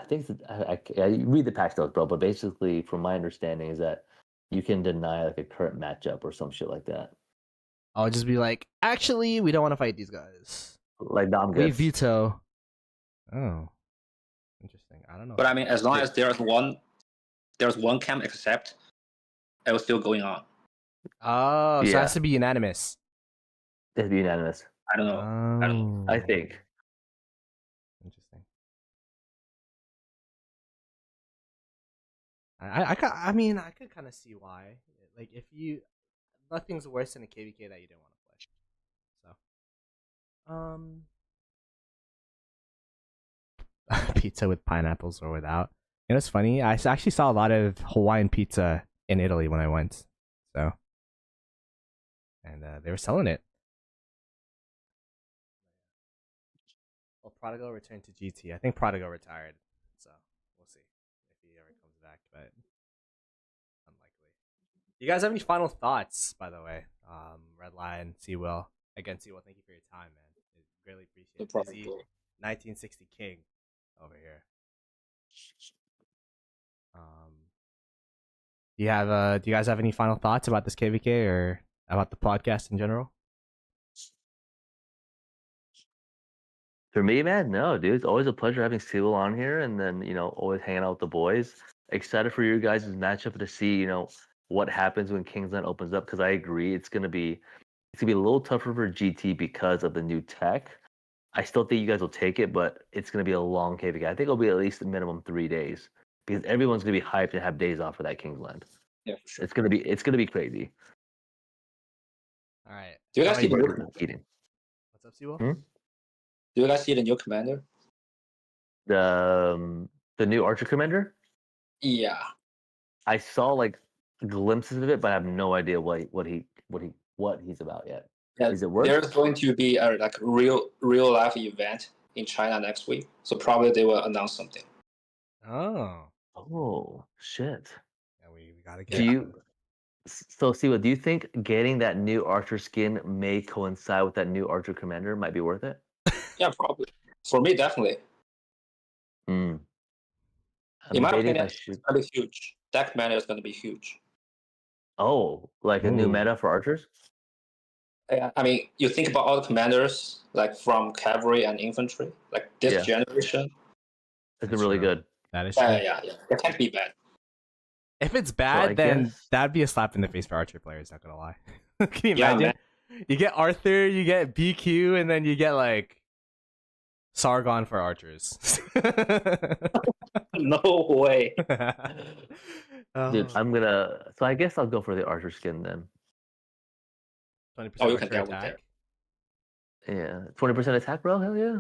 think I read the patch notes, bro. But basically, from my understanding, is that you can deny like a current matchup or some shit like that. I'll just be like, actually, we don't want to fight these guys. Like Dom we veto. Oh, interesting. I don't know. But I mean, as long as there's one camp accept, it was still going on. Oh, so it has to be unanimous. It has to be unanimous. I don't know. I think. Interesting. I mean, I could kind of see why. Like, if nothing's worse than a KVK that you didn't want to play. So, pizza with pineapples or without. It's funny. I actually saw a lot of Hawaiian pizza in Italy when I went. So, and they were selling it. Well, Prodigal returned to GT. I think Prodigal retired. So, we'll see if he ever comes back, but unlikely. You guys have any final thoughts, by the way? Redline, Seawell. Again, Seawell, thank you for your time, man. Greatly appreciate it. Busy 1960 King over here. Do you guys have any final thoughts about this KVK or about the podcast in general? For me, man, no, dude. It's always a pleasure having Seawell on here, and then always hanging out with the boys. Excited for your guys' matchup to see what happens when Kingsland opens up, because I agree it's gonna be a little tougher for GT because of the new tech. I still think you guys will take it, but it's gonna be a long KVK. I think it'll be at least a minimum 3 days, because everyone's gonna be hyped and have days off for that Kingsland. Yeah, for sure. It's gonna be crazy. All right. Do you guys see what's up, Seawell? Do you guys see the new commander? The new Archer commander? Yeah. I saw like glimpses of it, but I have no idea what he's about yet. Yeah, is it work? There's going to be a real life event in China next week, so probably they will announce something. Oh shit! Yeah, we gotta get. Do you? So, Siwa, do you think getting that new Archer skin may coincide with that new Archer Commander might be worth it? Yeah, probably. For me, definitely. I'm in my debating if opinion, I it's should. going to be huge. That commander is going to be huge. Oh, like a new Ooh. meta for archers? I mean, you think about all the commanders, like from cavalry and infantry, like this Yeah. generation. It's That's really true. good. That is true. Yeah. It can't be bad. If it's So bad, I then guess that'd be a slap in the face for Archer players. Not gonna lie. Can you Yeah, imagine? man. You get Arthur, you get BQ, and then you get like Sargon for archers. No way. dude, Oh. I'm gonna. So I guess I'll go for the archer skin then. 20% Oh, you archer can get with attack. there. Yeah, 20% attack, bro. Hell yeah.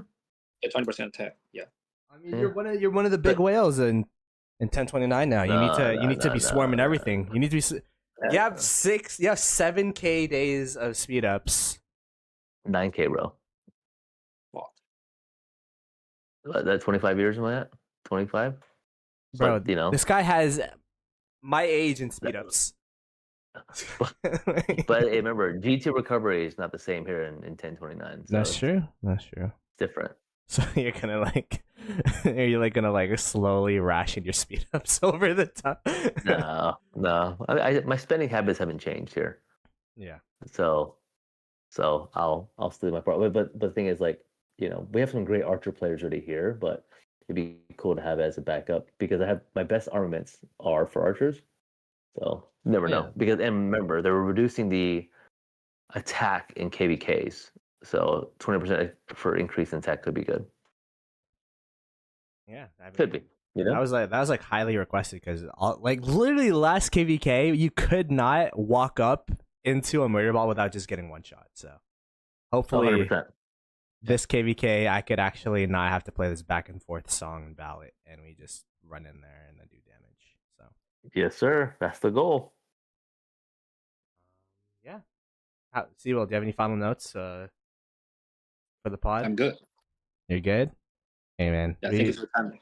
Yeah, 20% attack. Yeah. I mean, Yeah. you're one of the big But- whales in 1029 now. You need to be swarming everything. You need to be. You have 7K days of speed ups. 9K, bro. What? That 25 years am I at? 25? Bro, But, you know. this guy has my age in speed ups. But hey, remember, GT recovery is not the same here in 1029. So That's true. That's true. It's different. So you're gonna like, are you like gonna like slowly ration your speed ups over the time? No. My spending habits haven't changed here. Yeah. So I'll still do my part. But the thing is, like, you know, we have some great archer players already here, but it'd be cool to have it as a backup because I have my best armaments are for archers. So you never know. Because and remember, they're reducing the attack in KVKs. So 20% for increase in attack could be good. Yeah, I mean, Could be. You know? that was like highly requested because like literally last KVK you could not walk up into a murder ball without just getting one shot. So hopefully 100%. this KVK I could actually not have to play this back and forth song and ballot, and we just run in there and then do damage. So Yes, sir. That's the goal. yeah. Sewell, do you have any final notes for the pod? I'm good. You're good. Hey man, Yeah, thank you for the time.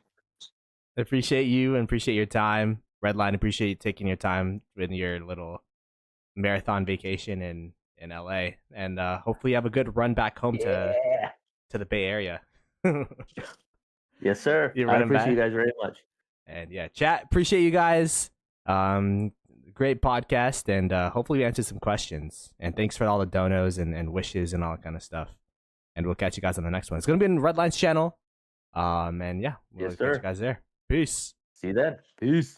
appreciate you and appreciate your time. Redline, appreciate you taking your time with your little marathon vacation in LA, and hopefully you have a good run back home to the Bay Area. Yes, sir. You're I running appreciate back? you guys very much. And yeah, chat, appreciate you guys. Great podcast, and hopefully we answered some questions. And thanks for all the donos and wishes and all that kind of stuff. And we'll catch you guys on the next one. It's gonna be in Redline's channel. And yeah, we'll Yes, catch you sir. guys there. Peace. See you then. Peace.